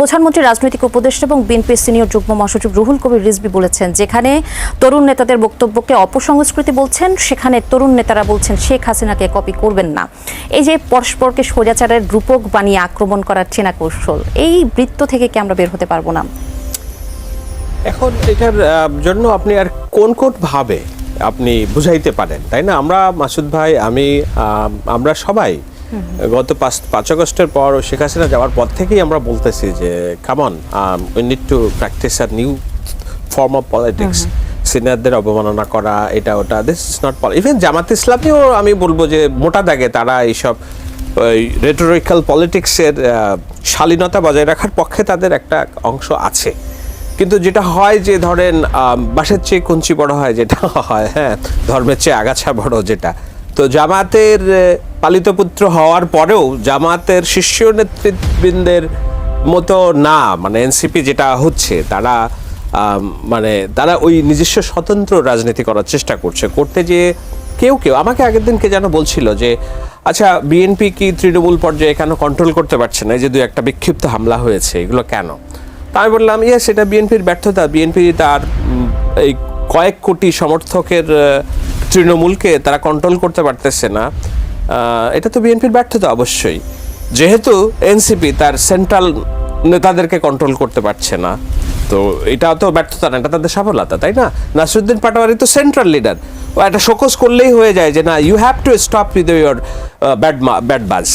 প্রধানমন্ত্রী রাজনৈতিক উপদেষ্টা এবং বিএনপির সিনিয়র যুগ্ম মহাসচিব রুহুল কবির রিজভী বলেছেন, যেখানে তরুণ নেতাদের বক্তব্যকে অপসংস্কৃতি বলছেন, সেখানে তরুণ নেতারা বলছেন শেখ হাসিনাকে কপি করবেন না। এই যে পরস্পরকে স্বৈরাচারের রূপক বানিয়ে আক্রমণ করার চেনা কৌশল, এই বৃত্ত থেকে কি আমরা বের হতে পারবো না? এখন এটার জন্য আপনি আর কোন ভাবে আপনি বুঝাইতে পারেন, তাই না? আমরা মাসুদ ভাই, আমরা সবাই গত 5 আগস্টের পর শেখ হাসিনা যাওয়ার পর থেকেই আমরা বলতেছি যে come on, we need to practice a new form of politics. সিনিয়রদের অবমাননা করা, এটা ওটা, দিস ইজ নট ইভেন জামাত ইসলামীও আমি বলবো যে মোটা দাগে তারা এইসব রেটোরিক্যাল পলিটিক্সের শালীনতা বজায় রাখার পক্ষে তাদের একটা অংশ আছে। কিন্তু যেটা হয় যে ধরেন বাঁশের চেয়ে কঞ্চি বড় হয়, যেটা হয়, হ্যাঁ, ধর্মের চেয়ে আগাছা বড়, যেটা তো জামাতের পালিত পুত্র হওয়ার পরেও জামাতের শীর্ষ নেতৃবৃন্দের মতো না, মানে এনসিপি যেটা হচ্ছে, তারা ওই নিজস্ব স্বতন্ত্র রাজনীতি করার চেষ্টা করতে যে কেউ আমাকে আগের দিন কে যেন বলছিল যে আচ্ছা, বিএনপি কি তৃণমূল পর্যায়ে কেন কন্ট্রোল করতে পারছে না? এই যে 2-1টা বিক্ষিপ্ত হামলা হয়েছে, এগুলো কেন? আমি বললাম, ইয়েস, এটা বিএনপির ব্যর্থতা। বিএনপি তার এই কয়েক কোটি সমর্থকের তৃণমূলকে তারা কন্ট্রোল করতে পারতেছে না, এটা তো বিএনপির ব্যর্থতা অবশ্যই। যেহেতু এনসিপি তার সেন্ট্রাল নেতাদেরকে কন্ট্রোল করতে পারছে না, তো এটা তো ব্যর্থতা না, এটা তাদের সফলতা, তাই না? নাসিরুদ্দিন পাটোয়ারি তো সেন্ট্রাল লিডার, ও একটা শোকজ করলেই হয়ে যায় যে না, you have to stop with your bad buzz.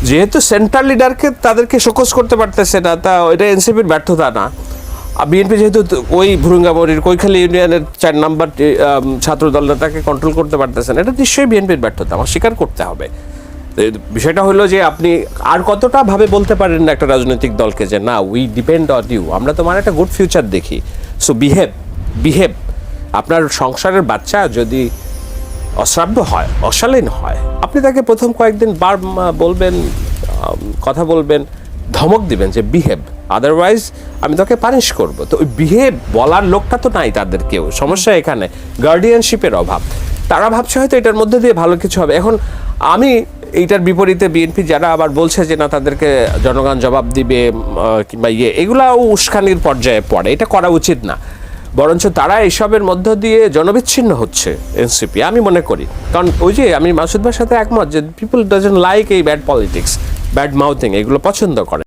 যেহেতু সেন্ট্রাল লিডারকে তাদেরকে শোকজ করতে পারতেছে না, তা এটা এনসিপির ব্যর্থতা না। বিএনপি যেহেতু ওই ভুরুঙ্গামরির কৈখালী ইউনিয়নের 4 নম্বর ছাত্র দল নেতাকে কন্ট্রোল করতে পারতেছেন, এটা নিশ্চয়ই বিএনপির ব্যর্থতা, আমার স্বীকার করতে হবে। বিষয়টা হলো যে আপনি আর কতটা ভাবে বলতে পারেন না একটা রাজনৈতিক দলকে যে না, উই ডিপেন্ড অন ইউ, আমরা তোমার একটা গুড ফিউচার দেখি, সো বিহেভ। আপনার সংসারের বাচ্চা যদি অশ্রাব্য হয়, অশালীন হয়, আপনি তাকে প্রথম কয়েকদিন বলবেন, কথা বলবেন, ধমক দিবেন যে বিহেভ, আদারওয়াইজ আমি তোকে পানিশ করব। তো ওই বিহেভ বলার লোকটা তো নাই তাদের কেউ। সমস্যা এখানে গার্ডিয়ানশিপের অভাব। তারা ভাবছে হয়তো এটার মধ্যে দিয়ে ভালো কিছু হবে। এখন আমি এইটার বিপরীতে বিএনপি যারা আবার বলছে যে না, তাদেরকে জনগণ জবাব দিবে কিংবা এগুলাও উস্কানির পর্যায়ে পড়ে, এটা করা উচিত না। বরঞ্চ তারা এইসবের মধ্য দিয়ে জনবিচ্ছিন্ন হচ্ছে এনসিপি, আমি মনে করি। কারণ ওই যে আমি মাসুদ ভাইয়ের সাথে একমত যে পিপল ডাজন্ট লাইক এই ব্যাড পলিটিক্স, ব্যাড মাউথিং, এগুলো পছন্দ করে।